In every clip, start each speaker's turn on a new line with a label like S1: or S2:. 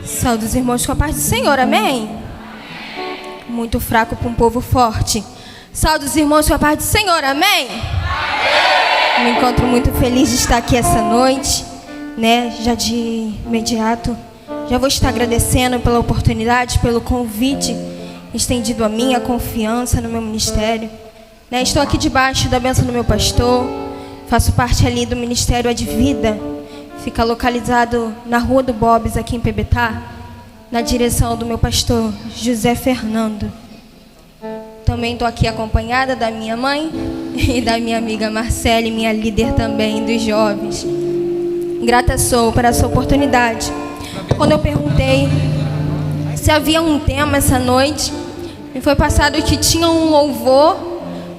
S1: Saúde os irmãos com a paz do Senhor, amém? Muito fraco para um povo forte. Saúde os irmãos com a paz do Senhor, amém? Me encontro muito feliz de estar aqui essa noite, né? Já de imediato, já vou estar agradecendo pela oportunidade, pelo convite estendido a mim, a confiança no meu ministério, né? Estou aqui debaixo da bênção do meu pastor, faço parte ali do Ministério Advida, fica localizado na Rua do Bob's, aqui em Pebetá, na direção do meu pastor José Fernando. Também estou aqui acompanhada da minha mãe e da minha amiga Marcele, minha líder também dos jovens. Grata sou por essa oportunidade. Quando eu perguntei se havia um tema essa noite, me foi passado que tinha um louvor,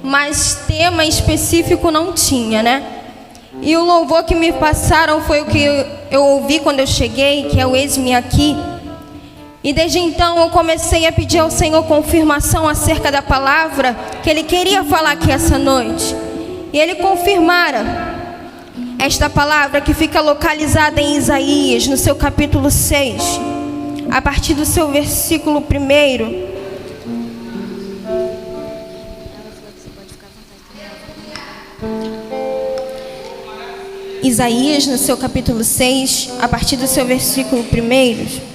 S1: mas tema específico não tinha, né? E o louvor que me passaram foi o que eu ouvi quando eu cheguei, que é o Eis-me Aqui. E desde então eu comecei a pedir ao Senhor confirmação acerca da palavra que Ele queria falar aqui essa noite. E Ele confirmara esta palavra que fica localizada em Isaías, no seu capítulo 6, a partir do seu versículo 1. Isaías, no seu capítulo 6, a partir do seu versículo 1.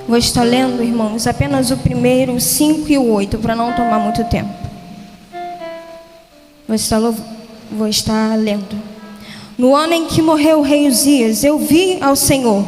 S1: Vou estar lendo, irmãos, apenas o 1, o 5 e o 8, para não tomar muito tempo. Vou estar lendo. No ano em que morreu o rei Uzias, eu vi ao Senhor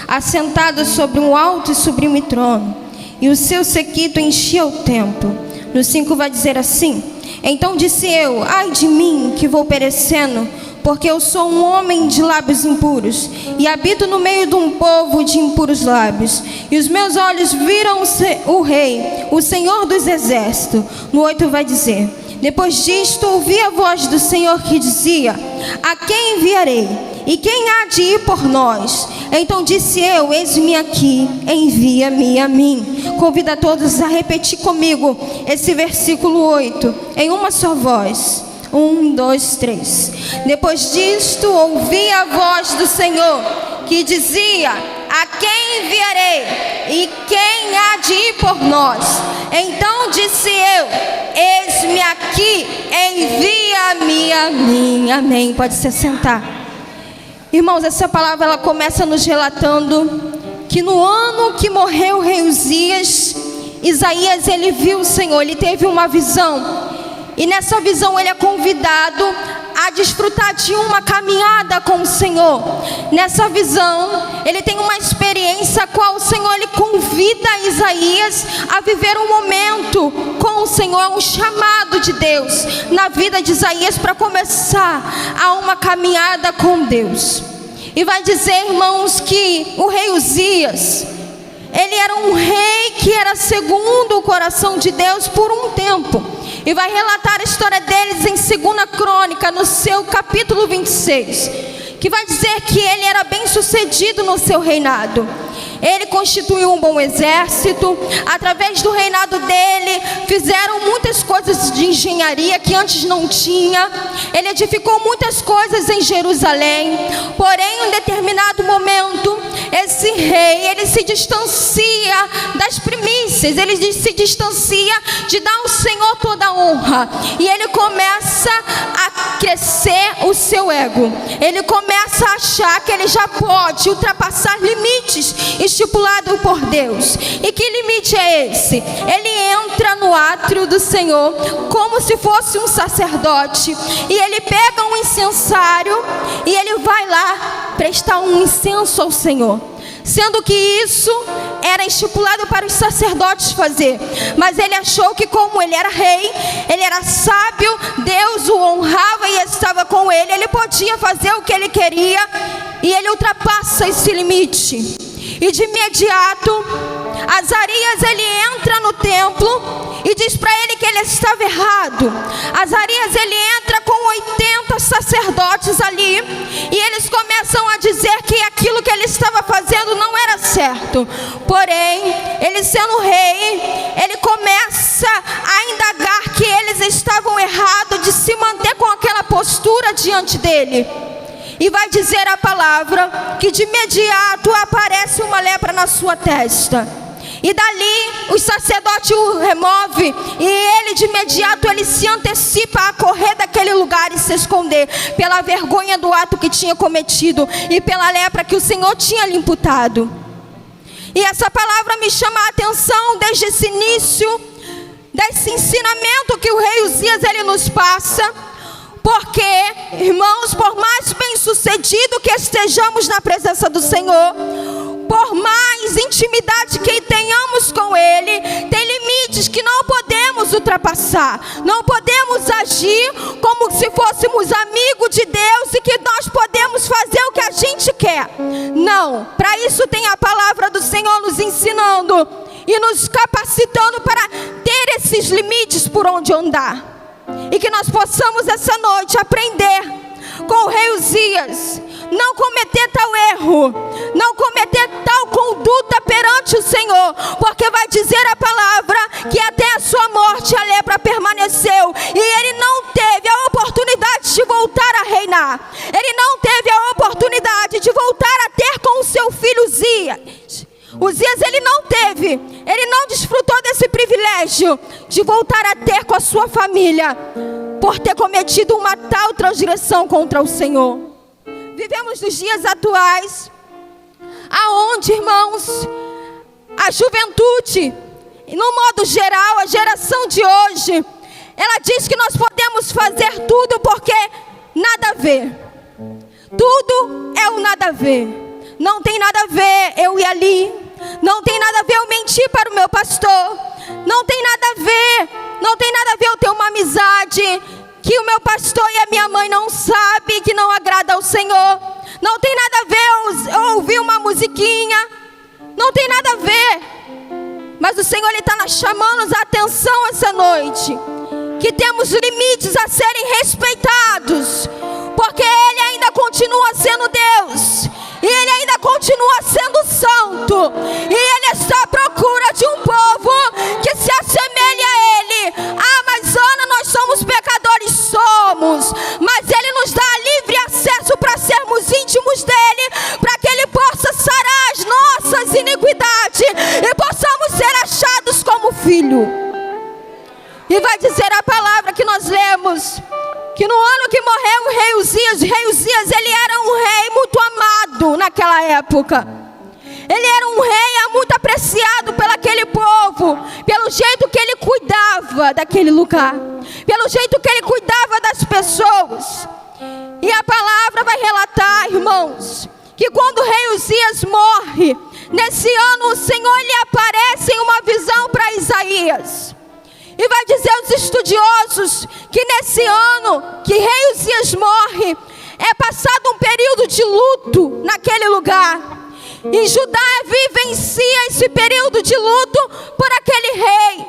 S1: assentado sobre um alto e sublime trono, e o seu séquito enchia o templo. No 5 vai dizer assim: então disse eu, ai de mim, que vou perecendo, porque eu sou um homem de lábios impuros, e habito no meio de um povo de impuros lábios. E os meus olhos viram o Rei, o Senhor dos Exércitos. No 8 vai dizer: depois disto ouvi a voz do Senhor que dizia: a quem enviarei? E quem há de ir por nós? Então disse eu, eis-me aqui, envia-me a mim. Convido a todos a repetir comigo esse versículo 8, em uma só voz. 1, 2, 3. Depois disto ouvi a voz do Senhor que dizia: a quem enviarei? E quem há de ir por nós? Então disse eu, eis-me aqui, envia-me a mim. Amém. Pode se sentar. Irmãos, essa palavra ela começa nos relatando que no ano que morreu o rei Uzias, Isaías ele viu o Senhor, ele teve uma visão. E nessa visão ele é convidado a desfrutar de uma caminhada com o Senhor. Nessa visão ele tem uma experiência a qual o Senhor ele convida Isaías a viver um momento com o Senhor, um chamado de Deus na vida de Isaías para começar a uma caminhada com Deus. E vai dizer, irmãos, que o rei Uzias, ele era um rei que era segundo o coração de Deus por um tempo. E vai relatar a história deles em 2 Crônica, no seu capítulo 26, que vai dizer que ele era bem sucedido no seu reinado. Ele constituiu um bom exército. Através do reinado dele fizeram muitas coisas de engenharia que antes não tinha. Ele edificou muitas coisas em Jerusalém. Porém, em um determinado momento, esse rei, ele se distancia das primícias. Ele se distancia de dar ao Senhor toda a honra. E ele começa a crescer o seu ego. Ele começa a achar que ele já pode ultrapassar limites estipulado por Deus. E que limite é esse? Ele entra no átrio do Senhor como se fosse um sacerdote, e ele pega um incensário e ele vai lá prestar um incenso ao Senhor, sendo que isso era estipulado para os sacerdotes fazer. Mas ele achou que como ele era rei, ele era sábio, Deus o honrava e estava com ele, ele podia fazer o que ele queria, e ele ultrapassa esse limite. E de imediato, Azarias ele entra no templo e diz para ele que ele estava errado. Azarias ele entra com 80 sacerdotes ali, e eles começam a dizer que aquilo que ele estava fazendo não era certo. Porém, ele sendo rei, ele começa ele. E vai dizer a palavra que de imediato aparece uma lepra na sua testa. E dali o sacerdote o remove, e ele de imediato ele se antecipa a correr daquele lugar e se esconder pela vergonha do ato que tinha cometido e pela lepra que o Senhor tinha lhe imputado. E essa palavra me chama a atenção desde esse início, desse ensinamento que o rei Uzias ele nos passa. Porque, irmãos, por mais bem-sucedido que estejamos na presença do Senhor, por mais intimidade que tenhamos com Ele, tem limites que não podemos ultrapassar. Não podemos agir como se fôssemos amigos de Deus e que nós podemos fazer o que a gente quer. Não, para isso tem a palavra do Senhor nos ensinando e nos capacitando para ter esses limites por onde andar. E que nós possamos essa noite aprender com o rei Uzias, não cometer tal erro, não cometer tal conduta perante o Senhor, porque vai dizer a palavra que até a sua morte a lepra permaneceu, e ele não teve a oportunidade de voltar a reinar, ele não teve a oportunidade de voltar a ter com o seu filho Uzias. Uzias ele não desfrutou desse privilégio de voltar a ter com a sua família, por ter cometido uma tal transgressão contra o Senhor. Vivemos nos dias atuais, aonde, irmãos, a juventude, no modo geral, a geração de hoje, ela diz que nós podemos fazer tudo porque nada a ver. Tudo é o nada a ver. Não tem nada a ver eu ir ali. Não tem nada a ver eu mentir para o meu pastor. Não tem nada a ver eu ter uma amizade que o meu pastor e a minha mãe não sabem, que não agrada ao Senhor. Não tem nada a ver eu ouvir uma musiquinha. Não tem nada a ver. Mas o Senhor está nos chamando a atenção essa noite, que temos limites a serem respeitados, porque Ele ainda continua sendo Deus, e Ele ainda continua sendo santo, e Ele está à procura de um povo que se assemelhe a Ele. Ah, mas Ana, nós somos pecadores, somos, mas Ele nos dá livre acesso para sermos íntimos dEle, para que Ele possa sarar as nossas iniquidades e possamos ser achados como filho. E vai dizer a palavra que nós lemos, que no ano que morreu o rei Uzias, ele era um rei muito amado naquela época. Ele era um rei muito apreciado pelo aquele povo, pelo jeito que ele cuidava daquele lugar, pelo jeito que ele cuidava das pessoas. E a palavra vai relatar, irmãos, que quando o rei Uzias morre, nesse ano o Senhor lhe aparece em uma visão para Isaías. E vai dizer aos estudiosos que nesse ano que rei Uzias morre, é passado um período de luto naquele lugar. E Judá vivencia esse período de luto por aquele rei.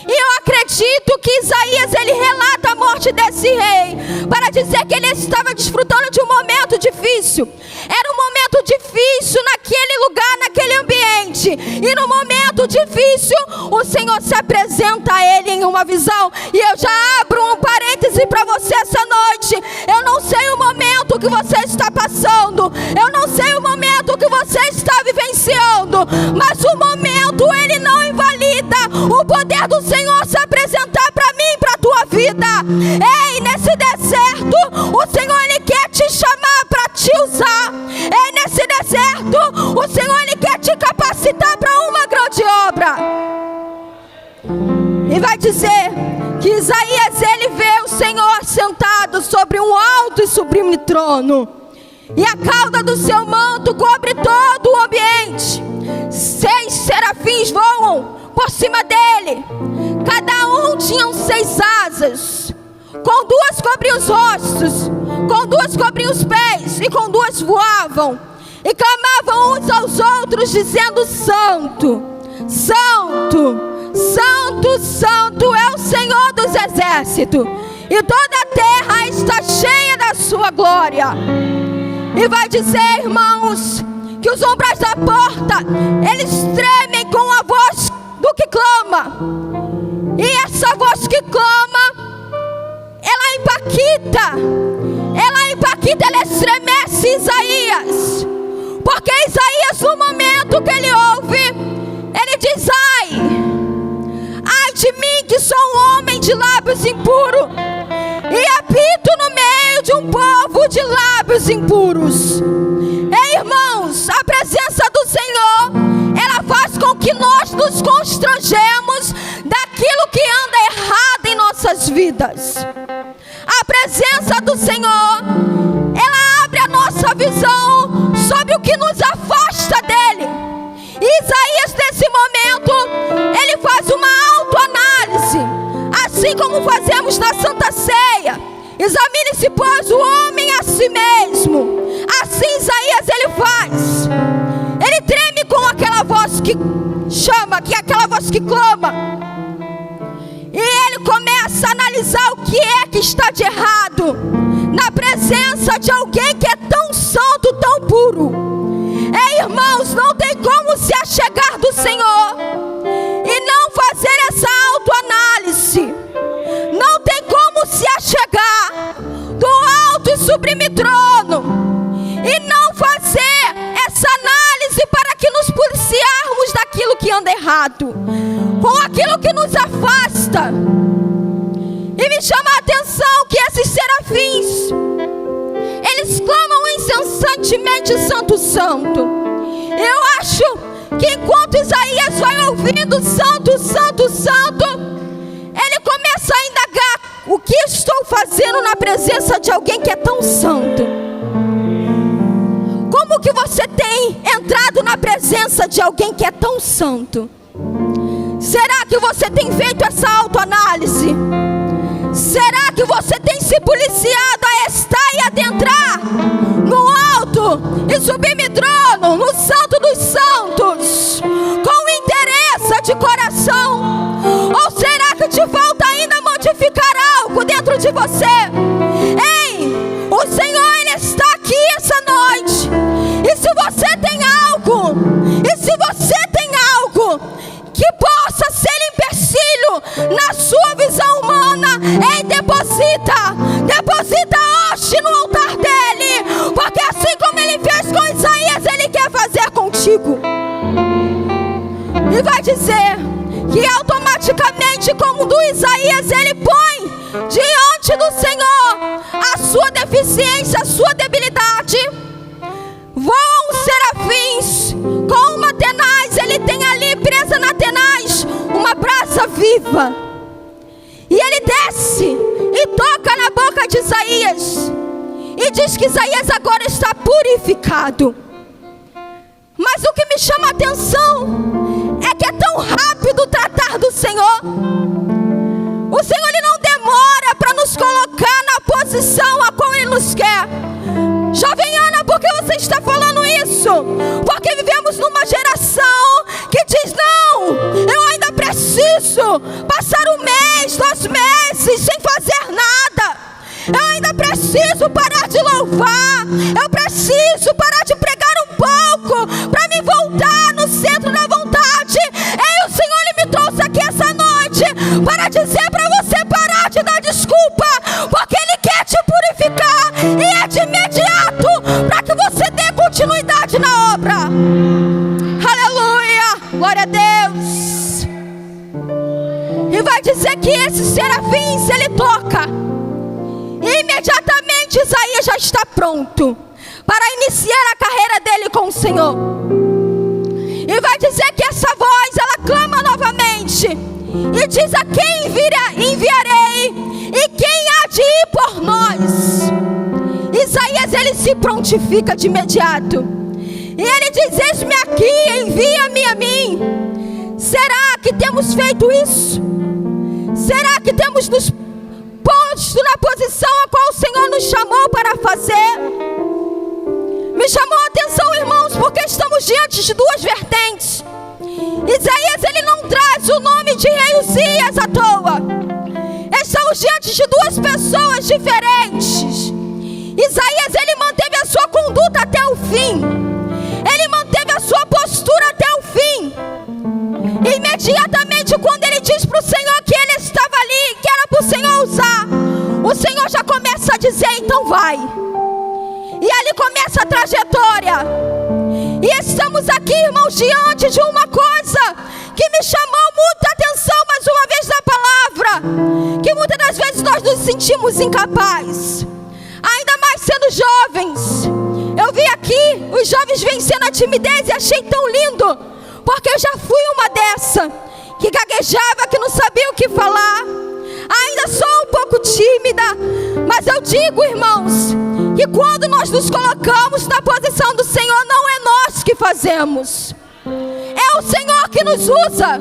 S1: E eu acredito que Isaías ele relata a morte desse rei para dizer que ele estava desfrutando de um momento difícil. Era um momento difícil naquele lugar, naquele ambiente. E no momento difícil, o Senhor se apresenta a ele em uma visão. E eu já abro um parêntese para você essa noite. Eu não sei o momento que você está passando. Eu não sei o momento que você está vivenciando. Mas o momento, ele não invalida o poder do Senhor se apresentar para mim e para a tua vida. Ei, nesse deserto, o Senhor ele quer te chamar para te usar. Ei, nesse deserto, o Senhor ele quer te capacitar para uma grande obra. E vai dizer que Isaías ele vê o Senhor sentado sobre um alto e sublime trono, e a cauda do seu manto cobre todo o ambiente. 6 serafins voam por cima dele. Cada um tinha 6 asas. Com 2 cobriam os rostos, com 2 cobriam os pés, e com 2 voavam. E clamavam uns aos outros, dizendo: Santo, Santo, Santo, Santo é o Senhor dos exércitos, e toda a terra está cheia da sua glória. E vai dizer, irmãos, que os umbrais da porta, eles tremem com a voz do que clama. E essa voz que clama, ela impacta quinta ela estremece Isaías, porque Isaías, no momento que ele ouve, ele diz: ai de mim, que sou um homem de lábios impuros, e habito no meio de um povo de lábios impuros. Irmãos, a presença do Senhor, ela faz com que nós nos constrangemos daquilo que anda errado em nossas vidas. A presença do Senhor, ela abre a nossa visão sobre o que nos afasta dele. E Isaías, nesse momento, ele faz uma autoanálise, assim como fazemos na Santa Ceia. Examine-se, pois, o homem a si mesmo. Assim Isaías ele faz. Ele treme com aquela voz que chama, que é aquela voz que clama. E ele começa a analisar o que é que está de errado na presença de alguém que é tão santo, tão puro. Irmãos, não tem como se achegar do Senhor e não fazer essa autoanálise. Não tem como se achegar do alto e sublime trono e não fazer essa análise para que nos policiarmos daquilo que anda errado, com aquilo que nos afasta. E me chama a atenção que esses serafins, eles clamam incessantemente: Santo, Santo. Eu acho que enquanto Isaías vai ouvindo Santo, Santo, Santo, ele começa a indagar: o que estou fazendo na presença de alguém que é tão santo? Como que você tem entrado na presença de alguém que é tão santo? Será que você tem feito essa autoanálise? Será que você tem se policiado a estar e adentrar no alto e sublime trono, no Santo dos Santos, com interesse de coração? Ou será que te falta ainda modificar algo dentro de você? Ei, o Senhor, Ele está aqui essa noite. E se você tem algo, que possa ser empecilho na sua visão humana, ei, deposita hoje no altar dele, porque assim como ele fez com Isaías, ele quer fazer contigo. E vai dizer que automaticamente, como do Isaías, ele põe diante do Senhor a sua deficiência, a sua debilidade. Voam serafins com uma tenaz, ele tem ali presa na tenaz uma brasa viva. E ele desce e toca na boca de Isaías e diz que Isaías agora está purificado. Mas o que me chama a atenção é que é tão rápido o tratar do Senhor. O Senhor, Ele não demora para nos colocar na posição a qual Ele nos quer. Jovem Ana, por que você está falando isso? Porque vivemos numa geração que diz: não, eu ainda preciso passar 1 mês, 2 meses sem fazer nada. Eu ainda preciso parar de louvar. Eu preciso parar de pregar um pouco para me voltar no centro da vontade. E o Senhor, Ele me trouxe aqui essa noite para dizer para você parar de dar desculpa, porque Ele quer te purificar e é de imediato, para que você dê continuidade na obra. Aleluia, glória a Deus. E vai dizer que esse serafins, ele toca, e imediatamente Isaías já está pronto para iniciar a carreira dele com o Senhor. E vai dizer que essa voz, ela clama novamente e diz: a quem enviarei e quem há de ir por nós? Isaías, ele se prontifica de imediato e ele diz: eis-me aqui, envia-me a mim. Será que temos feito isso? Será que temos nos posto na posição a qual o Senhor nos chamou para fazer? Me chamou a atenção, irmãos, porque estamos diante de 2 vertentes. Isaías, ele não traz o nome de rei Uzias à toa. Estamos diante de 2 pessoas diferentes. Isaías, ele manteve a sua conduta até o fim. Ele manteve a sua postura até o fim. Imediatamente, quando ele diz para o Senhor que ele estava ali, que era para o Senhor usar, o Senhor já começa a dizer: então vai. E ali começa a trajetória. E estamos aqui, irmãos, diante de uma coisa que me chamou muita atenção, mais uma vez, na palavra. Que muitas das vezes nós nos sentimos incapazes, ainda mais sendo jovens. Eu vi aqui os jovens vencendo a timidez e achei tão lindo, porque eu já fui uma dessa, que gaguejava, que não sabia o que falar. Ainda sou um pouco tímida, mas eu digo, irmãos, que quando nós nos colocamos na posição do Senhor, não é nós que fazemos, é o Senhor que nos usa.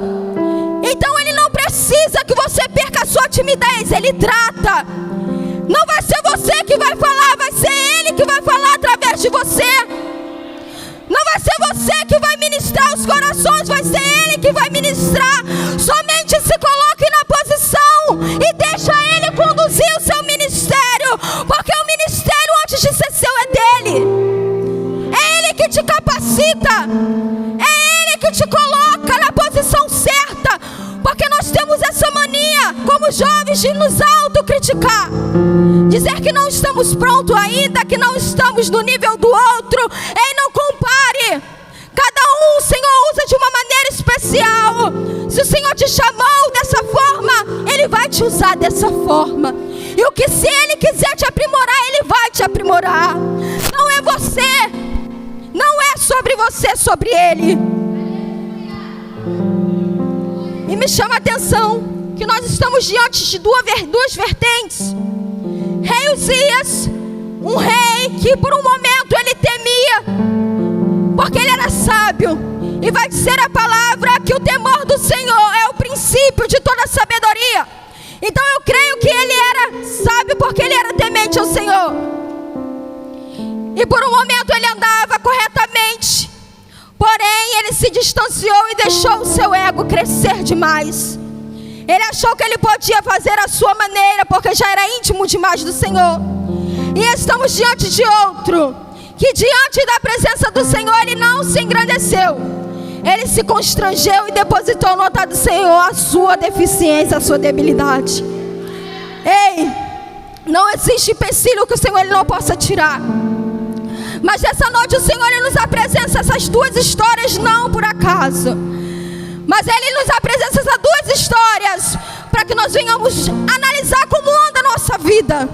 S1: Então Ele não precisa que você perca a sua timidez, Ele trata. Não vai ser você que vai falar, vai ser Ele que vai falar através de você. Não vai ser você que vai ministrar os corações, vai ser Ele que vai ministrar. Somente se coloque na posição e deixa Ele conduzir o seu ministério, porque o ministério, antes de ser seu, é dele. É Ele que te capacita, é Ele que te coloca na posição certa, porque nós temos essa mania, como jovens, de nos autocriticar, dizer que não estamos prontos ainda, que não estamos no nível do outro. Ei, não compare. Cada um o Senhor usa de uma maneira especial. Se o Senhor te chamou dessa forma, Ele vai te usar dessa forma. E o que, se Ele quiser te aprimorar, Ele vai te aprimorar. Não é você, não é sobre você, é sobre Ele. E me chama a atenção que nós estamos diante de duas vertentes. Rei Uzias, um rei que por um momento ele temia, porque ele era sábio. E vai dizer a palavra que o temor do Senhor é o princípio de toda sabedoria. Então eu creio que ele era sábio porque ele era temente ao Senhor. E por um momento ele andava corretamente, porém ele se distanciou e deixou o seu ego crescer demais. Ele achou que ele podia fazer a sua maneira, porque já era íntimo demais do Senhor. E estamos diante de outro, que diante da presença do Senhor, ele não se engrandeceu. Ele se constrangeu e depositou no altar do Senhor a sua deficiência, a sua debilidade. Ei, não existe empecilho que o Senhor ele não possa tirar. Mas essa noite o Senhor ele nos apresenta essas duas histórias não por acaso. Mas Ele nos apresenta essas duas histórias para que nós venhamos analisar como anda a nossa vida.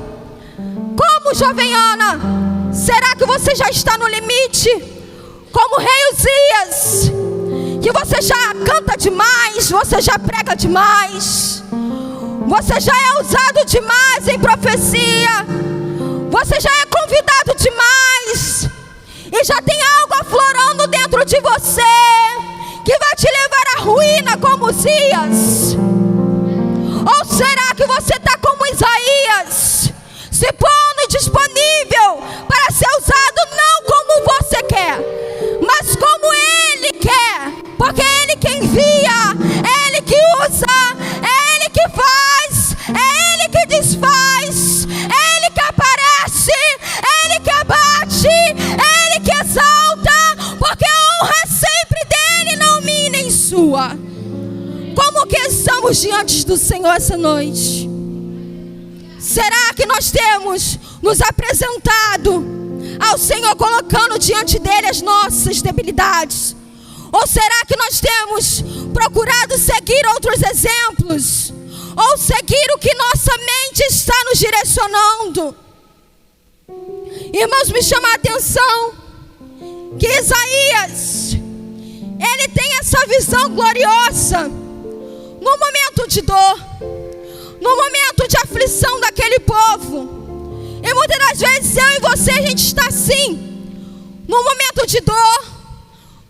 S1: Como, jovem Ana, será que você já está no limite? Como Rei Uzias, que você já canta demais, você já prega demais, você já é usado demais em profecia, você já é convidado demais, e já tem algo aflorando dentro de você, que vai te levar à ruína como Uzias? Ou será que você está como Isaías, se pondo disponível para ser usado não como você quer, mas como Ele quer? Porque é Ele que envia, é Ele que usa, é Ele que faz, é Ele que desfaz, é Ele que aparece, é Ele que abate, é Ele que exalta, porque a honra é sempre dele, não minha nem sua. Como que estamos diante do Senhor essa noite? Será que nós temos nos apresentado ao Senhor, colocando diante dele as nossas debilidades? Ou será que nós temos procurado seguir outros exemplos? Ou seguir o que nossa mente está nos direcionando? Irmãos, me chama a atenção que Isaías, ele tem essa visão gloriosa no momento de dor, no momento de aflição daquele povo. E muitas das vezes eu e você, a gente está assim, no momento de dor,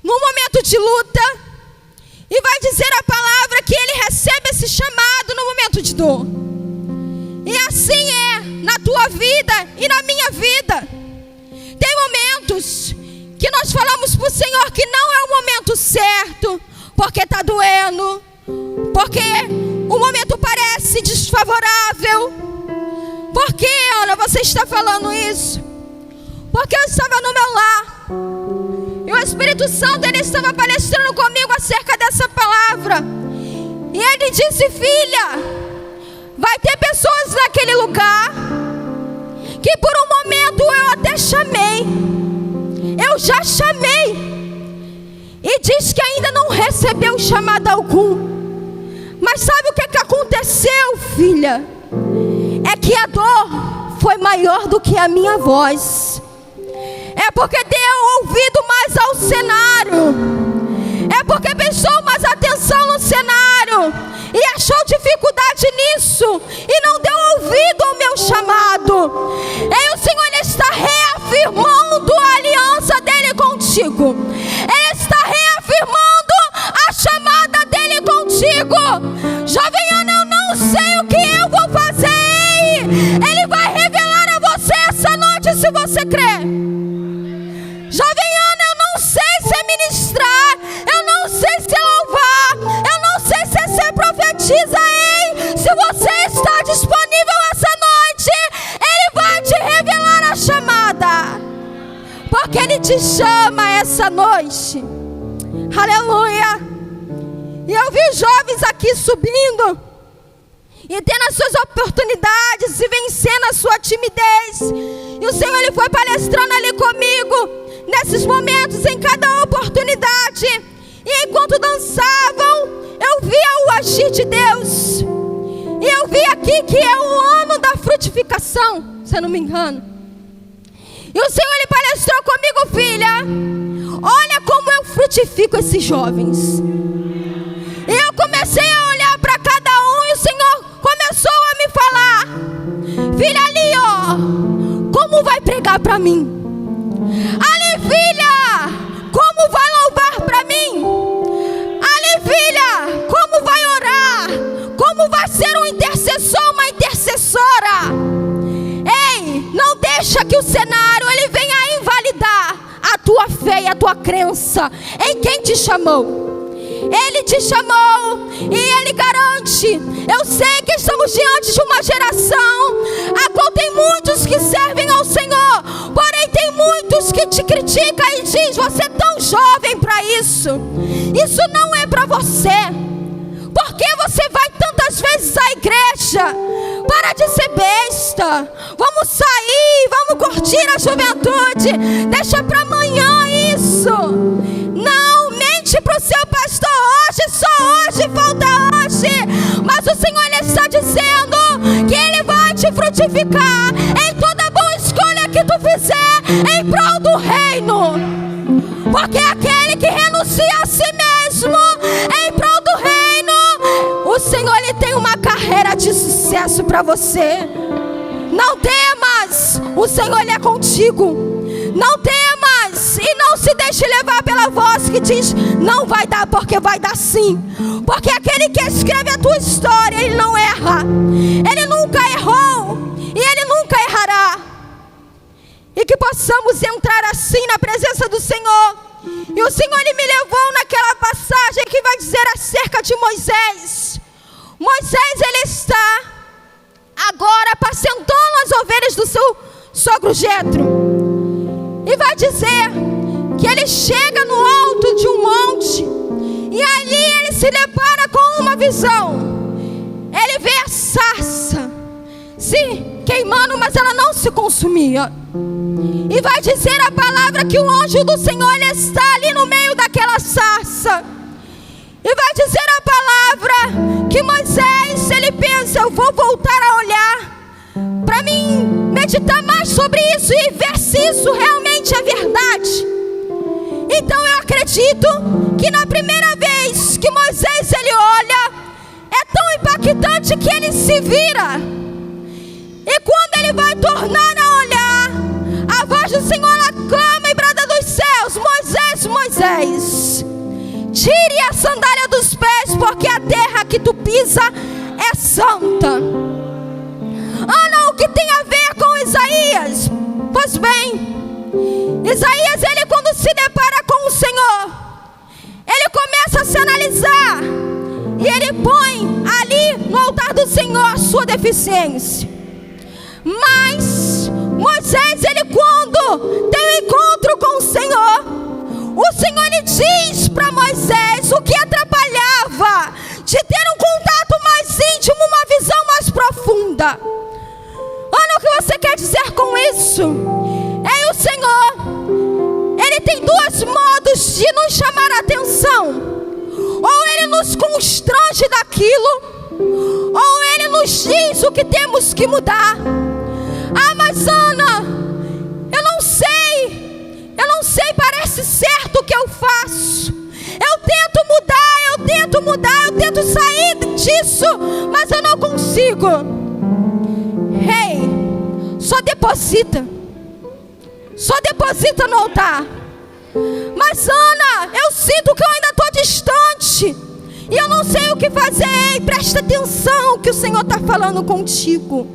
S1: no momento de luta, e vai dizer a palavra que ele recebe esse chamado no momento de dor. E assim é na tua vida e na minha vida. Tem momentos que nós falamos para o Senhor que não é o momento certo, porque está doendo, porque o momento parece desfavorável. Por que, Ana, você está falando isso? Porque eu estava no meu lar e o Espírito Santo ele estava palestrando comigo acerca dessa palavra. E ele disse: filha, vai ter pessoas naquele lugar que por um momento momento eu até chamei. Eu já chamei. E diz que ainda não recebeu chamado algum. Mas sabe o que aconteceu, filha? É que a dor foi maior do que a minha voz. É porque deu ouvido mais ao cenário. É porque prestou mais atenção no cenário e achou dificuldade nisso e não deu ouvido ao meu chamado. E o Senhor, Ele está reafirmando a aliança dEle contigo. Ele está reafirmando a chamada dEle contigo. Jovem Ana, eu não sei o que eu vou fazer. Ele vai revelar a você essa noite, se você crê. Jovem Ana, eu não sei se é ministrar, eu não sei se é louvar, eu não sei se é ser profetiza. Ei, se você está disponível essa noite, Ele vai te revelar a chamada, porque Ele te chama essa noite. Aleluia. E eu vi os jovens aqui subindo e tendo as suas oportunidades e vencendo a sua timidez. E o Senhor, Ele foi palestrando ali comigo nesses momentos, em cada oportunidade. E enquanto dançavam, eu via o agir de Deus. E eu vi aqui que é o ano da frutificação, se eu não me engano. E o Senhor, Ele palestrou comigo, filha, olha como eu frutifico esses jovens. E eu comecei a olhar para cada um e o Senhor começou a me falar: filha, ali ó, como vai pregar para mim? Ali, filha, como vai louvar para mim? Ali, filha, como vai orar? Como vai ser um intercessor, uma intercessora? Ei, não deixa que o cenário ele venha invalidar a tua fé e a tua crença em quem te chamou. Ele te chamou e Ele garante. Eu sei que estamos diante de uma geração a qual tem muitos que servem ao Senhor, porém tem muitos que te criticam e diz: você é tão jovem para isso. Isso não é para você. Por que você vai tantas vezes à igreja? Para de ser besta. Vamos sair, vamos curtir a juventude. Deixa para amanhã isso. Não mente para o seu pastor hoje, só hoje, falta hoje. Mas o Senhor, Ele está dizendo que Ele vai te frutificar em toda boa escolha que tu fizer em prol do reino. Porque aquele que renuncia a si mesmo em prol do reino, o Senhor, Ele tem uma carreira de sucesso para você. Não temas, o Senhor, Ele é contigo. Não temas e não se deixe levar pela voz que diz: não vai dar, porque vai dar sim. Porque aquele que escreve a tua história, ele não erra. Ele nunca errou e ele nunca errará. E que possamos entrar assim na presença do Senhor. E o Senhor, Ele me levou naquela passagem que vai dizer acerca de Moisés. Moisés, ele está agora apacentando as ovelhas do seu sogro Jetro. E vai dizer que ele chega no alto de um monte e ali ele se depara com uma visão. Ele vê a sarça se queimando, mas ela não se consumia. E vai dizer a palavra que o anjo do Senhor, ele está ali no meio daquela sarça. E vai dizer a palavra que Moisés, ele pensa: eu vou voltar a olhar para mim meditar mais sobre isso e ver se isso realmente é verdade. Então eu acredito que na primeira vez que Moisés ele olha, é tão impactante que ele se vira. E quando ele vai tornar a olhar, a voz do Senhor clama e brada dos céus: Moisés, Moisés, tire a sandália dos pés, porque a terra que tu pisa é santa. Ah, não, o que tem a ver com Isaías? Pois bem, Isaías, ele quando se depara com o Senhor, ele começa a se analisar e ele põe ali no altar do Senhor a sua deficiência. Mas Moisés, ele quando tem um encontro com o Senhor ele diz para Moisés o que atrapalhava de ter um contato mais íntimo, uma visão mais profunda. Olha o que você quer dizer com isso. nos constrange daquilo, ou Ele nos diz o que temos que mudar. Ah, mas Ana, eu não sei, parece certo o que eu faço. Eu tento mudar, eu tento sair disso, mas eu não consigo. Ei, só deposita no altar. Mas Ana, eu sinto que eu ainda estou distante, e eu não sei o que fazer. Ei, presta atenção que o Senhor está falando contigo.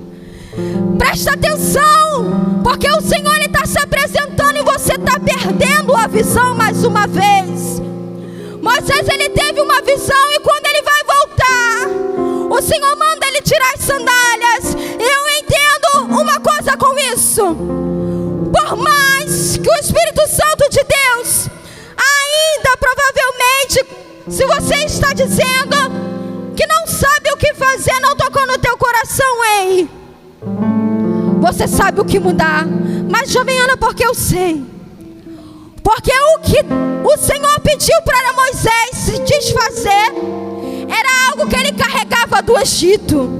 S1: Presta atenção, porque o Senhor está se apresentando e você está perdendo a visão mais uma vez. Moisés, ele teve uma visão, e quando ele vai voltar, o Senhor manda ele tirar as sandálias. E eu entendo uma coisa com isso: por mais que o Espírito Santo de Deus, ainda provavelmente, se você está dizendo que não sabe o que fazer, não tocou no teu coração, ei, você sabe o que mudar. Mas jovem Ana, porque eu sei, porque o que o Senhor pediu para Moisés se desfazer era algo que ele carregava do Egito.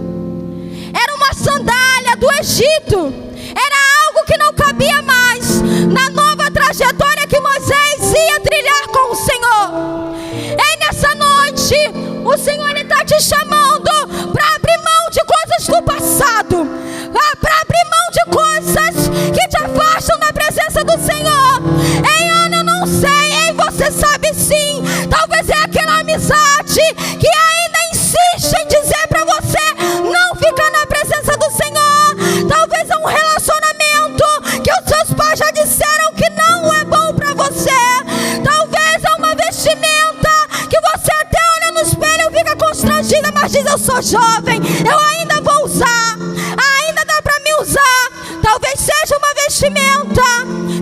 S1: Era uma sandália do Egito. Era algo que não cabia mais na nova trajetória que Moisés ia trilhar com o Senhor. E nessa noite, o Senhor está te chamando para abrir mão de coisas do passado, para abrir mão de coisas que te afastam da presença do Senhor. Ei, Ana, eu não sei, ei, você sabe sim. Talvez é aquela amizade que ainda insiste em dizer para você não ficar na presença do Senhor. Talvez é um relacionamento que os seus pais já disseram que não é bom para você. Talvez é uma vestimenta que você até olha no espelho e fica constrangida, mas diz: eu sou jovem, eu ainda vou usar, ainda dá para me usar. Talvez seja uma vestimenta,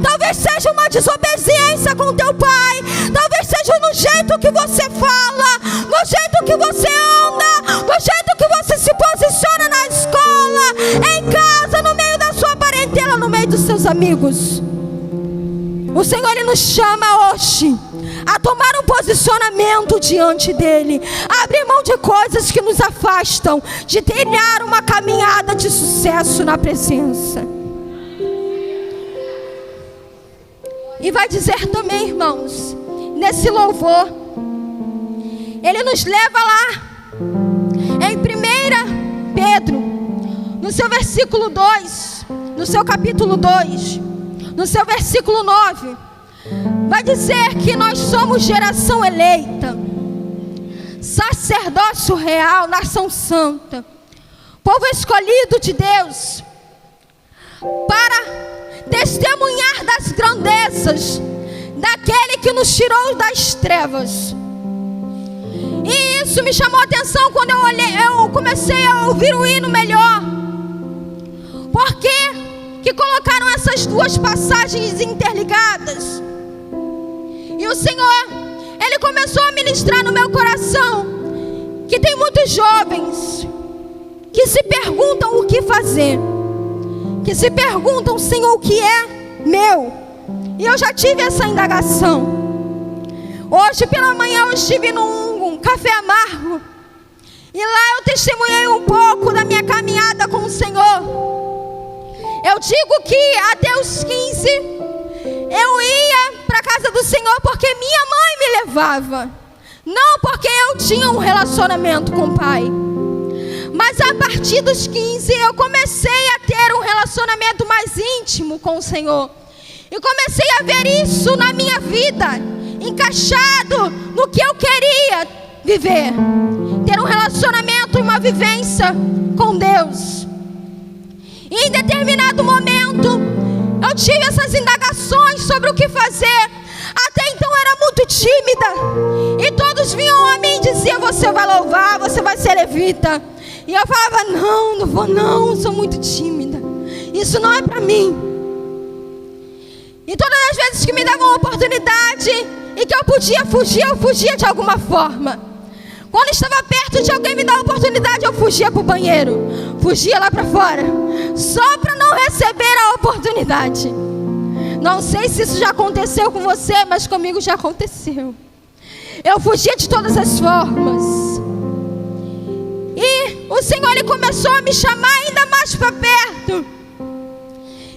S1: talvez seja uma desobediência com teu pai, talvez seja no jeito que você fala, no jeito que você anda, no jeito que você se posiciona na escola, em casa, no meio da sua parentela, no meio dos seus amigos. O Senhor, Ele nos chama hoje a tomar um posicionamento diante dEle, a abrir mão de coisas que nos afastam de trilhar uma caminhada de sucesso na presença. E vai dizer também, irmãos, nesse louvor, ele nos leva lá em 1 Pedro, no seu versículo 2, no seu capítulo 2, no seu versículo 9, vai dizer que nós somos geração eleita, sacerdócio real, nação santa, povo escolhido de Deus, para testemunhar das grandezas daquele que nos tirou das trevas. E isso me chamou a atenção quando eu comecei a ouvir o hino melhor. Por que colocaram essas duas passagens interligadas? E o Senhor, Ele começou a ministrar no meu coração que tem muitos jovens que se perguntam o que fazer, que se perguntam: Senhor, o que é meu? E eu já tive essa indagação. Hoje pela manhã eu estive num café amargo, e lá eu testemunhei um pouco da minha caminhada com o Senhor. Eu digo que até os 15 eu ia para a casa do Senhor porque minha mãe me levava, não porque eu tinha um relacionamento com o Pai. Mas a partir dos 15 eu comecei a ter um relacionamento mais íntimo com o Senhor. E comecei a ver isso na minha vida, encaixado no que eu queria viver. Ter um relacionamento e uma vivência com Deus. E em determinado momento eu tive essas indagações sobre o que fazer. Até então eu era muito tímida, e todos vinham a mim e diziam: você vai louvar, você vai ser levita. E eu falava: não vou não, sou muito tímida, isso não é para mim. E todas as vezes que me davam uma oportunidade e que eu podia fugir, eu fugia de alguma forma. Quando estava perto de alguém me dar uma oportunidade, eu fugia para o banheiro, fugia lá para fora, só para não receber a oportunidade. Não sei se isso já aconteceu com você, mas comigo já aconteceu. eu fugia de todas as formas. E o Senhor, Ele começou a me chamar ainda mais para perto.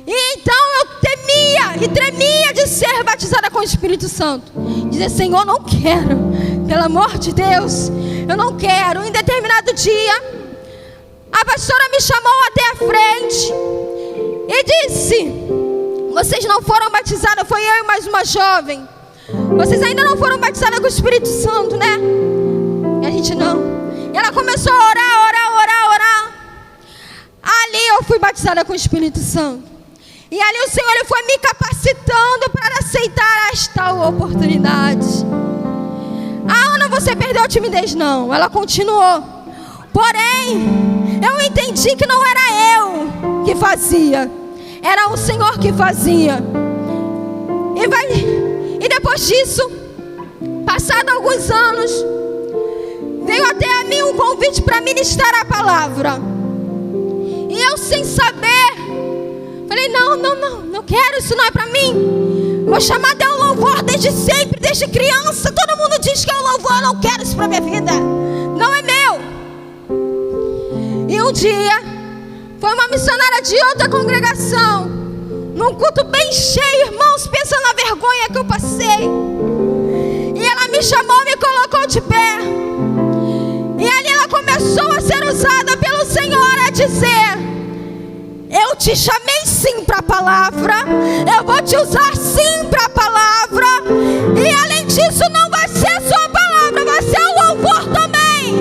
S1: E então eu temia e tremia de ser batizada com o Espírito Santo. Dizer: Senhor, não quero, pelo amor de Deus, eu não quero. Em determinado dia, a pastora me chamou até a frente e disse: vocês não foram batizadas, foi eu e mais uma jovem. Vocês ainda não foram batizadas com o Espírito Santo, né? E a gente não. E ela começou a orar. Ali eu fui batizada com o Espírito Santo. E ali o Senhor, Ele foi me capacitando para aceitar esta oportunidade. Ah, Ana, você perdeu a timidez? Não, ela continuou. Porém, eu entendi que não era eu que fazia, era o Senhor que fazia. E depois disso, passado alguns anos, veio até a mim um convite para ministrar a palavra. E eu, sem saber, falei: não quero, isso não é para mim. Meu chamado é o louvor desde sempre, desde criança. Todo mundo diz que é o louvor, eu não quero isso para minha vida, não é meu. E um dia, foi uma missionária de outra congregação, num culto bem cheio, irmãos, pensa na vergonha que eu passei. E ela me chamou, me colocou de pé. E ali ela começou a ser usada pelo Senhor a dizer: eu te chamei sim para a palavra, eu vou te usar sim para a palavra. E além disso, não vai ser só a palavra, vai ser o louvor também.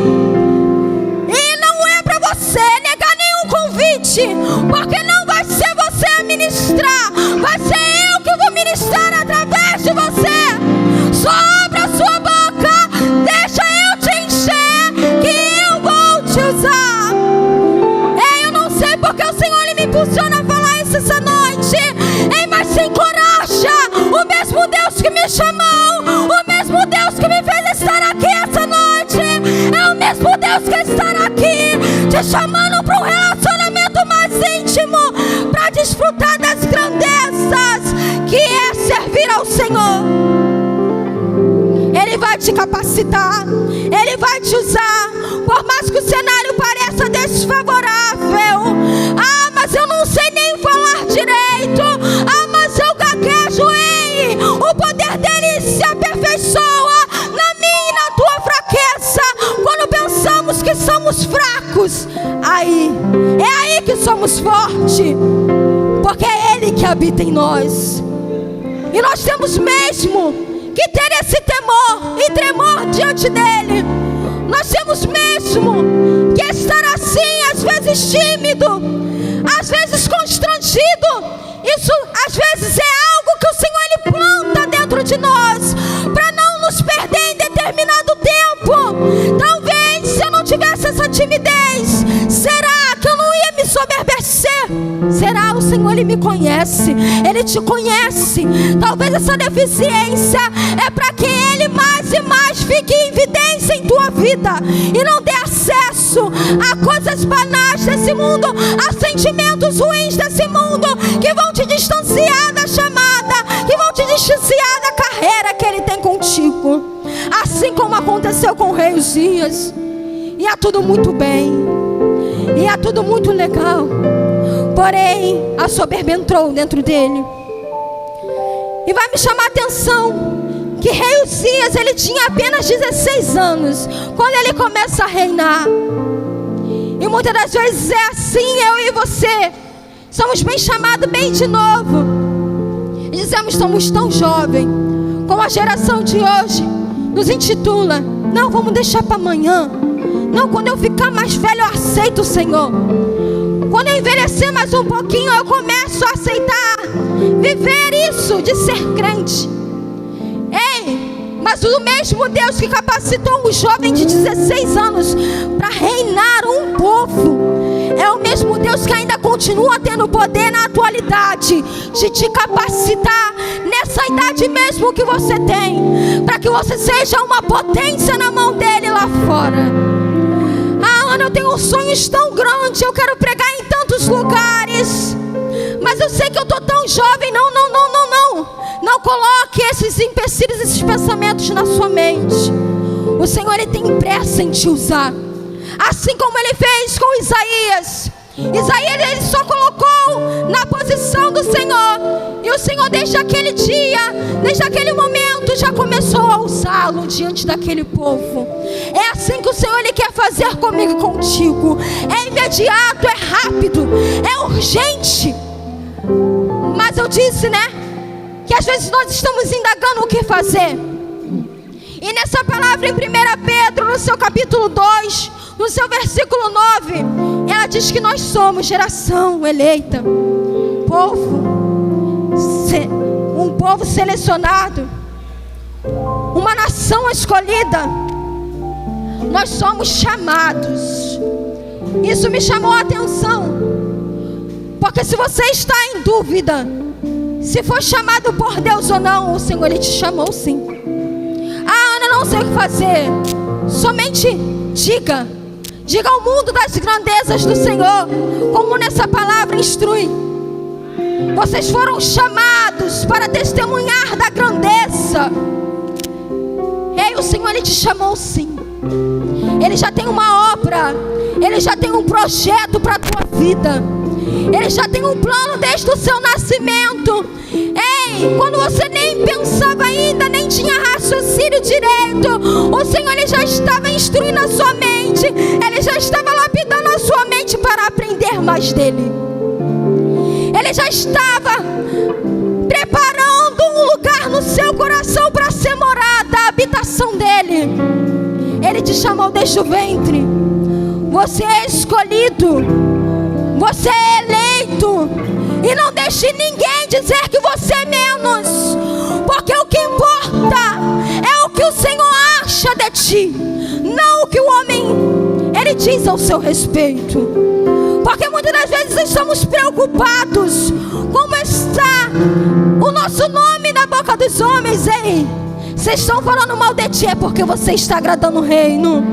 S1: E não é para você negar nenhum convite, porque não vai ser você a ministrar, vai ser eu que vou ministrar através de você. Só abra a sua boca, deixa eu te encher, que eu vou te usar. Eu não sei porque o Senhor me impulsiona a falar isso essa noite. Mas se encoraja. O mesmo Deus que me chamou, o mesmo Deus que me fez estar aqui essa noite, é o mesmo Deus que está aqui te chamando para um relacionamento mais íntimo, para desfrutar das grandezas que é servir ao Senhor. Ele vai te capacitar, Ele vai te usar. Por mais que o cenário pareça desfavorável, mas eu não sei nem falar direito, mas eu gaguejo, o poder dele se aperfeiçoa na minha e na tua fraqueza. Quando pensamos que somos fracos, é aí que somos fortes, porque é Ele que habita em nós. E nós temos mesmo que ter esse temor e tremor diante dele. Nós temos mesmo que estar assim, às vezes tímido, às vezes constrangido. Isso às vezes é algo que o Senhor Ele planta dentro de nós, para não nos perder em determinado tempo. Talvez se eu não tivesse essa timidez, será que eu não ia me soberbecer? Será? O Senhor Ele me conhece, Ele te conhece. Talvez essa deficiência é para que Ele mais e mais fique em evidência em tua vida e não dê acesso a coisas banais desse mundo, a sentimentos ruins desse mundo, que vão te distanciar da chamada, que vão te distanciar da carreira que Ele tem contigo. Assim como aconteceu com o rei Uzias. Ia tudo muito bem, ia tudo muito legal, porém a soberba entrou dentro dele. E vai me chamar a atenção que rei Uzias, ele tinha apenas 16 anos quando ele começa a reinar. E muitas das vezes é assim, eu e você somos bem chamados bem de novo, e dizemos: somos tão jovens, como a geração de hoje nos intitula: não, vamos deixar para amanhã. Não, quando eu ficar mais velho eu aceito o Senhor. Quando eu envelhecer mais um pouquinho, eu começo a aceitar viver isso de ser crente. Mas o mesmo Deus que capacitou um jovem de 16 anos para reinar um povo, é o mesmo Deus que ainda continua tendo poder na atualidade de te capacitar nessa idade mesmo que você tem, para que você seja uma potência na mão dele lá fora. Ana, eu tenho sonhos tão grandes, eu quero pregar em tantos lugares, mas eu sei que eu estou tão jovem. Não coloque esses empecilhos, esses pensamentos na sua mente. O Senhor, Ele tem pressa em te usar. Assim como Ele fez com Isaías. Isaías, Ele só colocou na posição do Senhor. E o Senhor, desde aquele dia, desde aquele momento, já começou a usá-lo diante daquele povo. É assim que o Senhor, Ele quer fazer comigo e contigo. É imediato, é rápido, é urgente. Mas eu disse, né, que às vezes nós estamos indagando o que fazer. E nessa palavra em 1 Pedro, no seu capítulo 2, no seu versículo 9, ela diz que nós somos geração eleita, um povo selecionado, uma nação escolhida. Nós somos chamados. Isso me chamou a atenção, porque se você está em dúvida se foi chamado por Deus ou não, o Senhor, Ele te chamou sim. Ah, Ana, não sei o que fazer. Somente diga ao mundo das grandezas do Senhor, como nessa palavra instrui. Vocês foram chamados para testemunhar da grandeza. Ei, o Senhor, Ele te chamou sim. Ele já tem uma obra, Ele já tem um projeto para a tua vida. Ele já tem um plano desde o seu nascimento. Ei, quando você nem pensava ainda, nem tinha raciocínio direito, o Senhor, Ele já estava instruindo a sua mente. Ele já estava lapidando a sua mente para aprender mais dEle. Ele já estava preparando um lugar no seu coração para ser morada, a habitação dEle. Ele te chamou desde o ventre. Você é escolhido, você é eleito. E não deixe ninguém dizer que você é menos, porque o que importa é o que o Senhor acha de ti, não o que o homem, ele diz ao seu respeito. Porque muitas das vezes estamos preocupados como está o nosso nome na boca dos homens. Ei, vocês estão falando mal de ti, é porque você está agradando o reino.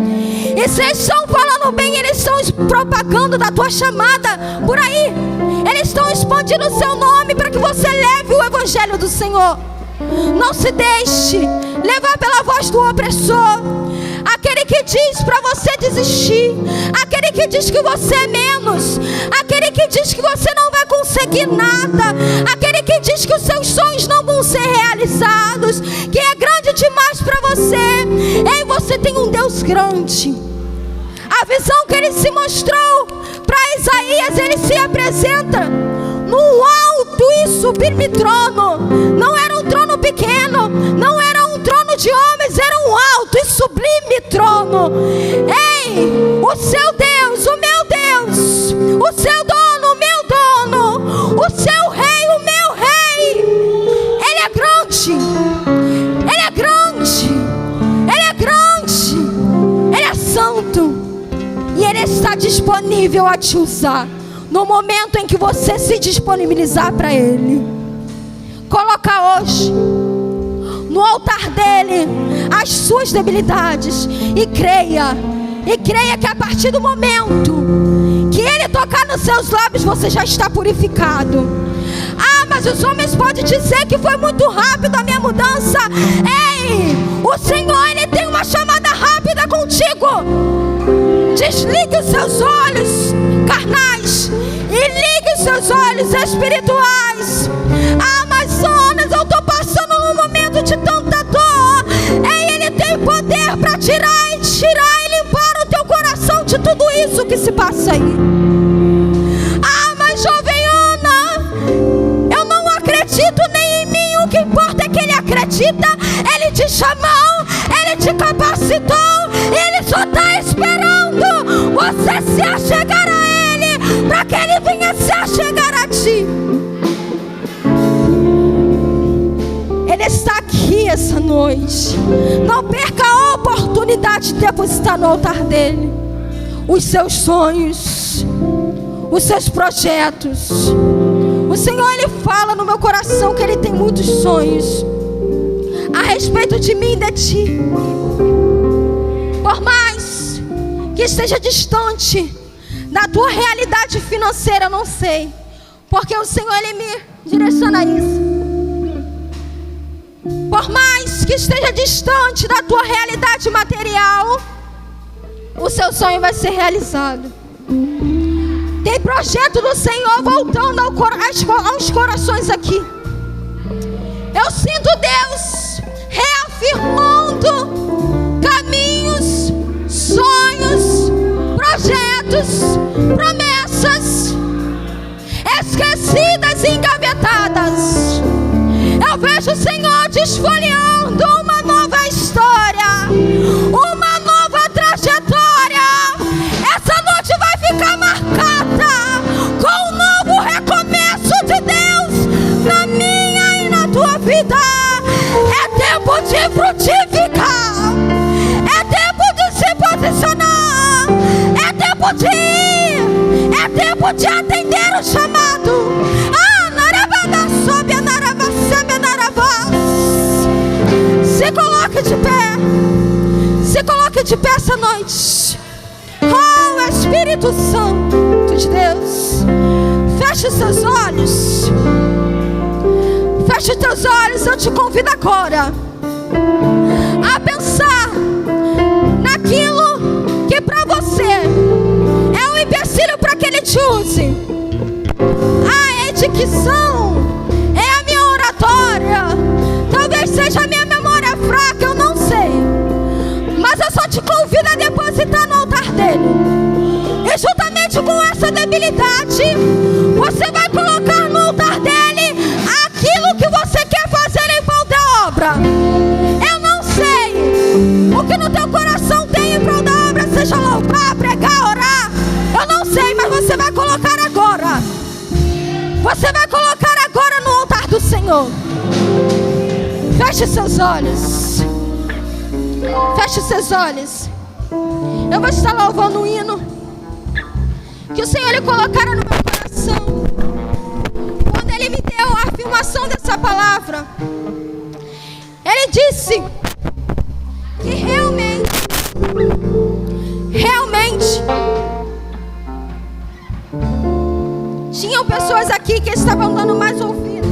S1: E vocês estão falando bem, eles estão propagando da tua chamada por aí. Eles estão expandindo o seu nome para que você leve o evangelho do Senhor. Não se deixe levar pela voz do opressor, aquele que diz para você desistir, aquele que diz que você é menos, aquele que diz que você não vai conseguir nada, aquele que diz que os seus sonhos não vão ser realizados, que é grande demais para você. Ei, você tem um Deus grande. A visão que Ele se mostrou para Isaías, Ele se apresenta num alto e sublime trono. Não era um trono pequeno, não era um trono de homens, era um alto e sublime trono. Ei, o seu Deus, o meu Deus, o seu dono, o meu dono, o seu rei, o meu rei, Ele é grande, Ele é grande, Ele é grande, Ele é santo. E Ele está disponível a te usar no momento em que você se disponibilizar para Ele. Coloca hoje no altar dEle as suas debilidades e creia que a partir do momento que Ele tocar nos seus lábios, você já está purificado. Ah, mas os homens podem dizer que foi muito rápido a minha mudança. Ei, o Senhor, Ele tem uma chamada rápida contigo. Desligue os seus olhos carnais e ligue os seus olhos espirituais. Ah, mas Jonas, eu estou passando num momento de tanta dor. Ei, Ele tem poder para tirar e limpar o teu coração de tudo isso que se passa aí. Ah, mas jovem Ana, eu não acredito nem em mim. O que importa é que Ele acredita. Ele te chamou, Ele te capacitou, Ele só está esperando você se achegar a Ele, para que Ele venha se achegar a ti. Ele está aqui essa noite. Não perca a oportunidade de depositar no altar dEle os seus sonhos, os seus projetos. O Senhor, Ele fala no meu coração que Ele tem muitos sonhos a respeito de mim e de ti. Por mais que esteja distante da tua realidade financeira, eu não sei, porque o Senhor, Ele me direciona a isso. Por mais que esteja distante da tua realidade material, o seu sonho vai ser realizado. Tem projeto do Senhor voltando aos corações aqui. Eu sinto Deus reafirmando caminhos, sonhos, projetos, promessas esquecidas e engavetadas. Eu vejo o Senhor desfolhando uma nova história, uma nova trajetória. Essa noite vai ficar marcada com um novo recomeço de Deus na minha e na tua vida. É tempo de frutificar, é tempo de se posicionar, é tempo de ir, é tempo de atender o chamado. Se coloque de pé. Se coloque de pé essa noite. Oh, Espírito Santo de Deus. Feche seus olhos. Feche os teus olhos. Eu te convido agora a pensar naquilo que para você é um empecilho para que Ele te use. A dicção é a minha oratória. Talvez seja a minha memória fraca, eu não sei. Mas eu só te convido a depositar no altar dele. E juntamente com essa debilidade, você vai colocar no altar dele aquilo que você quer fazer em prol da obra. Eu não sei o que no teu coração tem em prol da obra, seja louvar, pregar, orar. Eu não sei, mas você vai colocar agora. Você vai colocar agora no altar do Senhor. Feche seus olhos. Feche seus olhos. Eu vou estar louvando um hino que o Senhor Ele colocara no meu coração. Quando Ele me deu a afirmação dessa palavra, Ele disse que realmente tinham pessoas aqui que estavam dando mais ouvido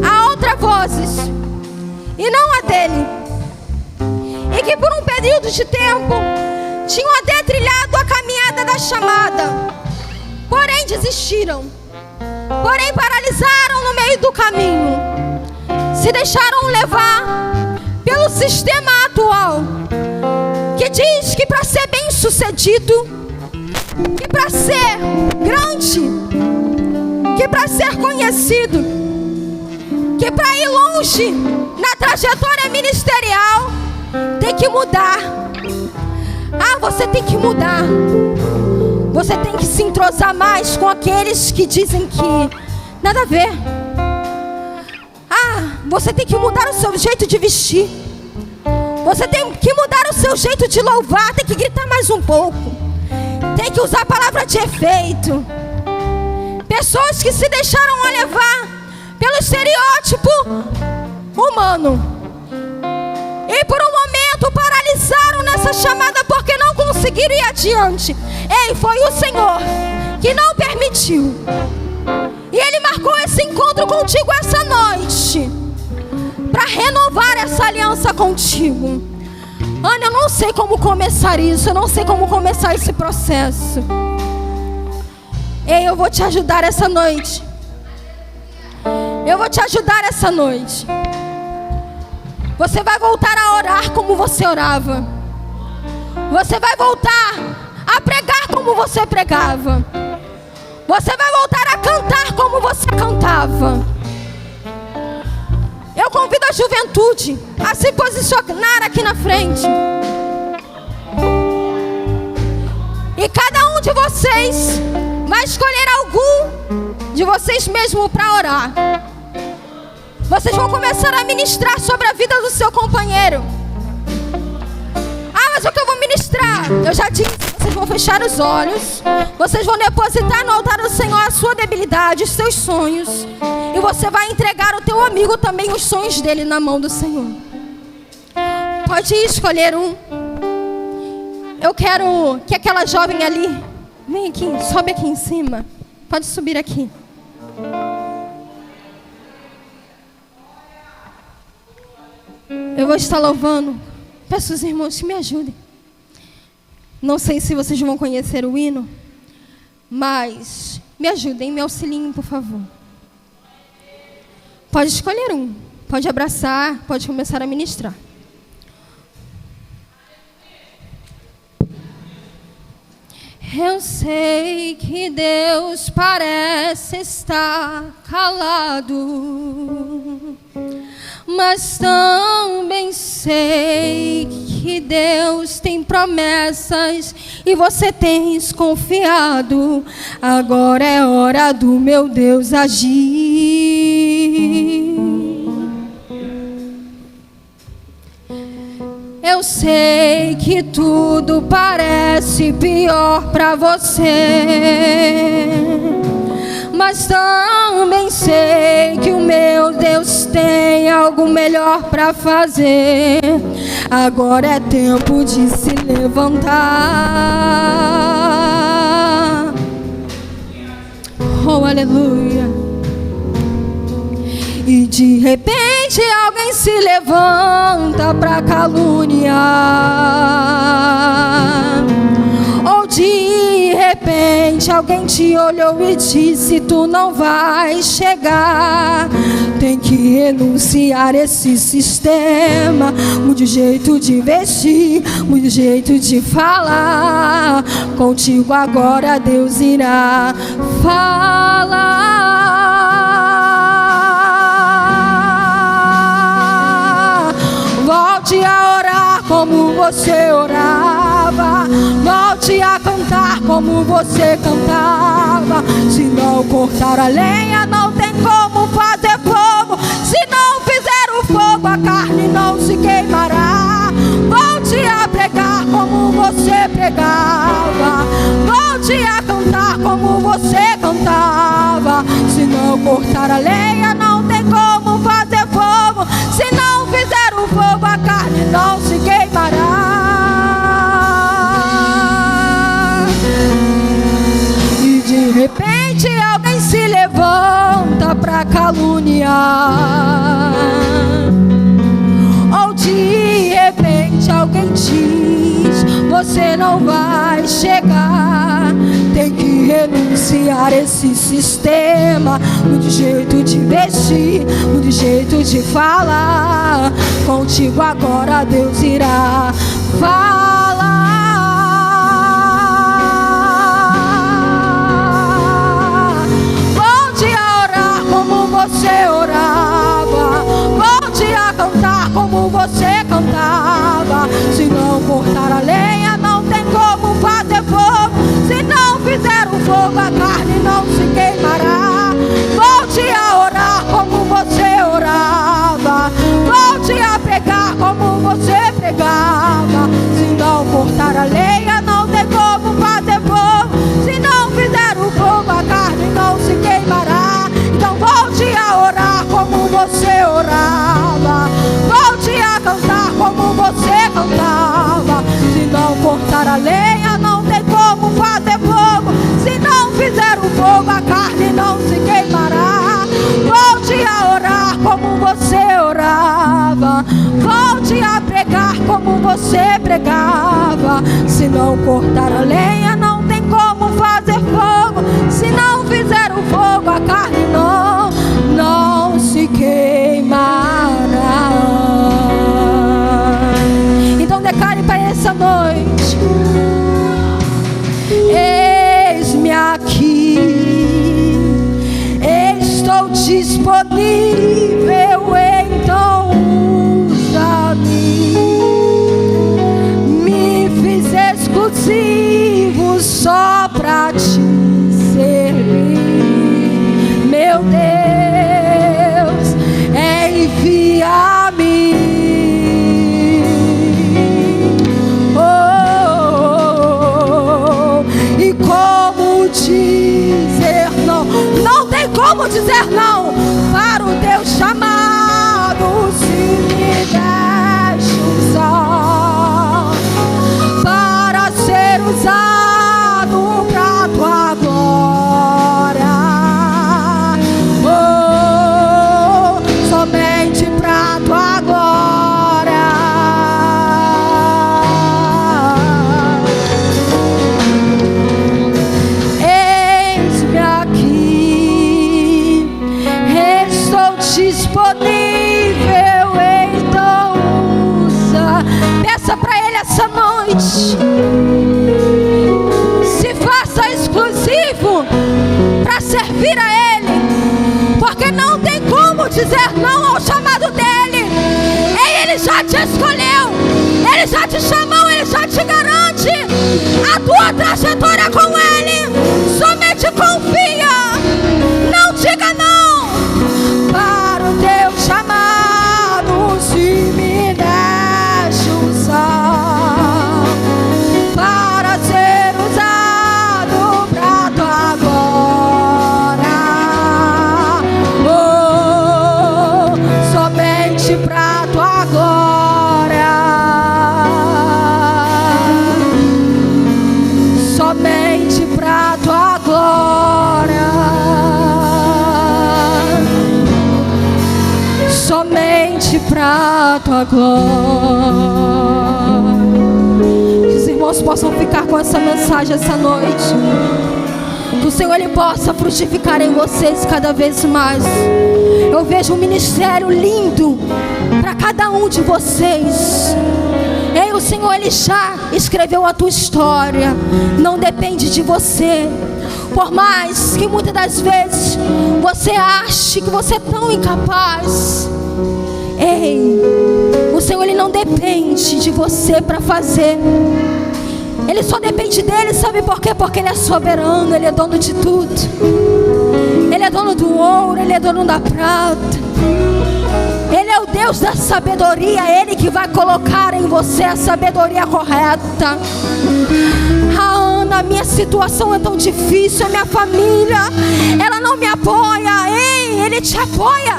S1: a outras vozes e não a dele, e que por um período de tempo tinham até trilhado a caminhada da chamada, porém desistiram, porém paralisaram no meio do caminho, se deixaram levar pelo sistema atual, que diz que para ser bem sucedido, que para ser grande, que para ser conhecido, que para ir longe na trajetória ministerial, tem que mudar. Você tem que mudar. Você tem que se entrosar mais com aqueles que dizem que nada a ver. Você tem que mudar o seu jeito de vestir. Você tem que mudar o seu jeito de louvar. Tem que gritar mais um pouco. Tem que usar a palavra de efeito. Pessoas que se deixaram levar pelo estereótipo humano e por um momento paralisaram nessa chamada porque não conseguiram ir adiante. Foi o Senhor que não permitiu. E Ele marcou esse encontro contigo essa noite para renovar essa aliança contigo. Ana, eu não sei como começar isso. Eu não sei como começar esse processo. Eu vou te ajudar essa noite. Eu vou te ajudar essa noite. Você vai voltar a orar como você orava. Você vai voltar a pregar como você pregava. Você vai voltar a cantar como você cantava. Eu convido a juventude a se posicionar aqui na frente. E cada um de vocês vai escolher algum de vocês mesmo para orar. Vocês vão começar a ministrar sobre a vida do seu companheiro. Mas o que eu vou ministrar? Eu já disse, vocês vão fechar os olhos. Vocês vão depositar no altar do Senhor a sua debilidade, os seus sonhos. E você vai entregar ao teu amigo também os sonhos dele na mão do Senhor. Pode escolher um. Eu quero que aquela jovem ali, vem aqui, sobe aqui em cima. Pode subir aqui. vou estar louvando. Peço aos irmãos que me ajudem. Não sei se vocês vão conhecer o hino, mas me ajudem, me auxiliem, por favor. Pode escolher um, pode abraçar, pode começar a ministrar. Eu sei que Deus parece estar calado, mas também sei que Deus tem promessas e você tens confiado. Agora é hora do meu Deus agir. Eu sei que tudo parece pior pra você, mas também sei que o meu Deus tem algo melhor pra fazer. Agora é tempo de se levantar. Oh, aleluia. E de repente alguém se levanta pra caluniar. Ou de repente alguém te olhou e disse: tu não vai chegar. Tem que renunciar esse sistema. Mude o jeito de vestir, mude o jeito de falar. Contigo agora Deus irá falar. Volte a orar como você orava. Volte a cantar como você cantava. Se não cortar a lenha, não tem como fazer fogo. Se não fizer o fogo, a carne não se queimará. Volte a pregar como você pregava. Volte a cantar como você cantava. Se não cortar a lenha, não tem como fazer fogo. Se não fizer o fogo, a carne não se queimará. E de repente alguém se levanta pra caluniar. Ou de repente alguém diz: você não vai chegar. Tem que renunciar esse sistema. Mude o jeito de vestir, mude o jeito de falar. Contigo agora Deus irá falar. Volte a orar como você orava. Volte a cantar como você cantava. Se não cortar a lenha, não tem como fazer fogo. Se não fizer o fogo, a carne não se queimará. Volte a orar como você orava. Volte a pregar como você pregava. Se não cortar a lenha, não tem como fazer fogo. Se não fizer o fogo, a carne não se queimará. Então volte a orar como você orava. Volte a cantar como você cantava. Se não cortar a lenha, não tem como fazer fogo. Se não fizer o fogo, a carne não se queimará. Volte a orar como você orava. Volte a pregar como você pregava. Se não cortar a lenha, não tem como fazer fogo. Se não fizer o fogo, a carne não se queimará. Então declare para essa noite: eis-me aqui, estou disponível, então usa-me. Me fiz exclusivo só pra te servir. Meu Deus, envia-me. E como dizer não? Não tem como dizer não para o teu chamado. Se me deixa usar para ser usado pra tua glória, somente pra tua glória. ouvir a Ele, porque não tem como dizer não ao chamado dEle. Ele já te escolheu, Ele já te chamou, Ele já te garante a tua trajetória com Ele. Somente confia, não diga não para o teu chamado. Se me deixa usar para ser usado pra tua glória, somente pra tua glória, somente pra tua glória, somente pra tua glória. Que os irmãos possam ficar com essa mensagem essa noite. Que o Senhor Ele possa frutificar em vocês cada vez mais. Eu vejo um ministério lindo para cada um de vocês. Ei, o Senhor Ele já escreveu a tua história. Não depende de você. Por mais que muitas das vezes você ache que você é tão incapaz, ei, o Senhor Ele não depende de você para fazer. Ele só depende dele, sabe por quê? Porque Ele é soberano, Ele é dono de tudo. Ele é dono do ouro, Ele é dono da prata. Ele é o Deus da sabedoria, Ele que vai colocar em você a sabedoria correta. Ah, Ana, minha situação é tão difícil, a minha família, ela não me apoia. Ei, Ele te apoia,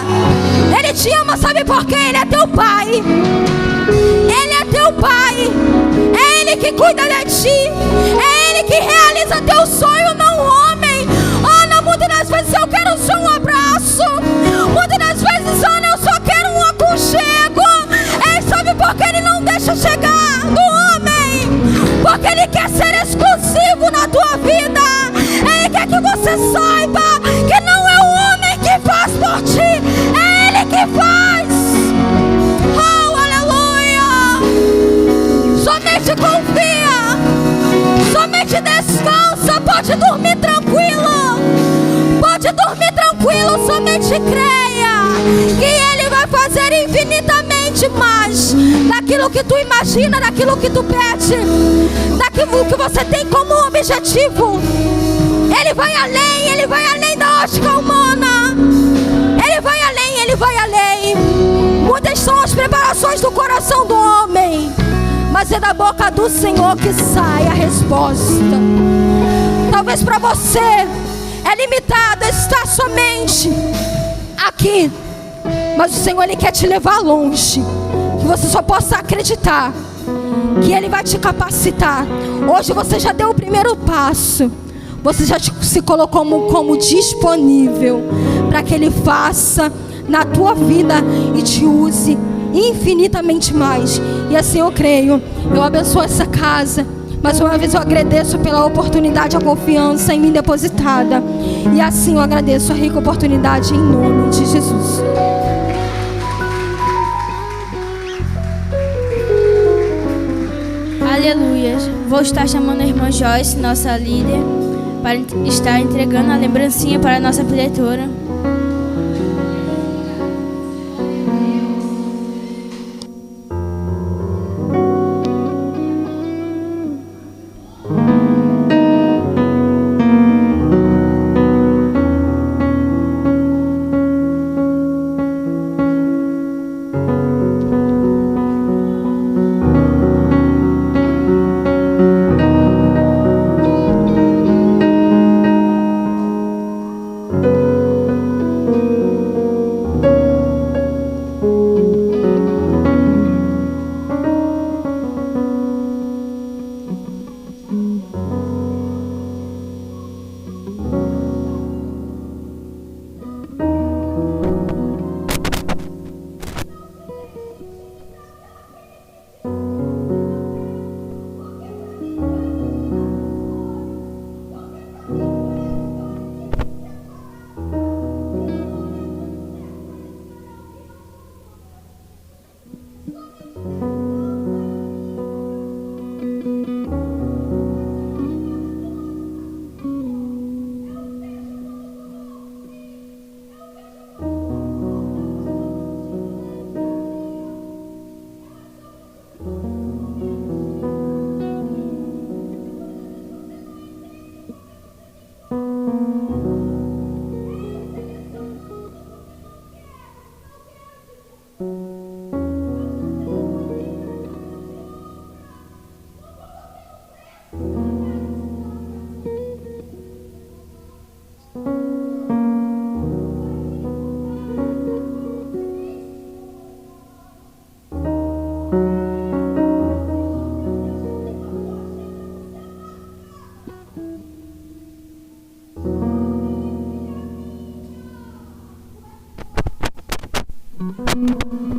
S1: Ele te ama, sabe por quê? Ele é teu pai. Ele é teu pai. É Ele que cuida de ti. É Ele que realiza teu sonho, não o homem. Ana, muitas das vezes eu quero só um abraço. Muitas das vezes, Ana, eu só quero um aconchego. Ei, sabe por que Ele não deixa chegar do homem? Porque Ele quer ser exclusivo na tua vida. Ele quer que você saiba que não é o homem que faz por ti, é Ele que faz. Oh, aleluia. Somente confia, somente descansa. Pode dormir tranquilo, pode dormir tranquilo. Somente creia que Ele vai fazer infinitamente mais daquilo que tu imagina, daquilo que tu pede, daquilo que você tem como objetivo. Ele vai além da ótica humana. Ele vai além, Ele vai além. Muitas são as preparações do coração do homem, mas é da boca do Senhor que sai a resposta. Talvez para você é limitado, está somente aqui, mas o Senhor Ele quer te levar longe. Que você só possa acreditar que Ele vai te capacitar. Hoje você já deu o primeiro passo. Você já se colocou como disponível para que Ele faça na tua vida e te use infinitamente mais. E assim eu creio. Eu abençoo essa casa. Mais uma vez eu agradeço pela oportunidade, a confiança em mim depositada. E assim eu agradeço a rica oportunidade em nome de Jesus.
S2: Aleluia. Vou estar chamando a irmã Joyce, nossa líder, para estar entregando a lembrancinha para a nossa diretora.
S1: Amém.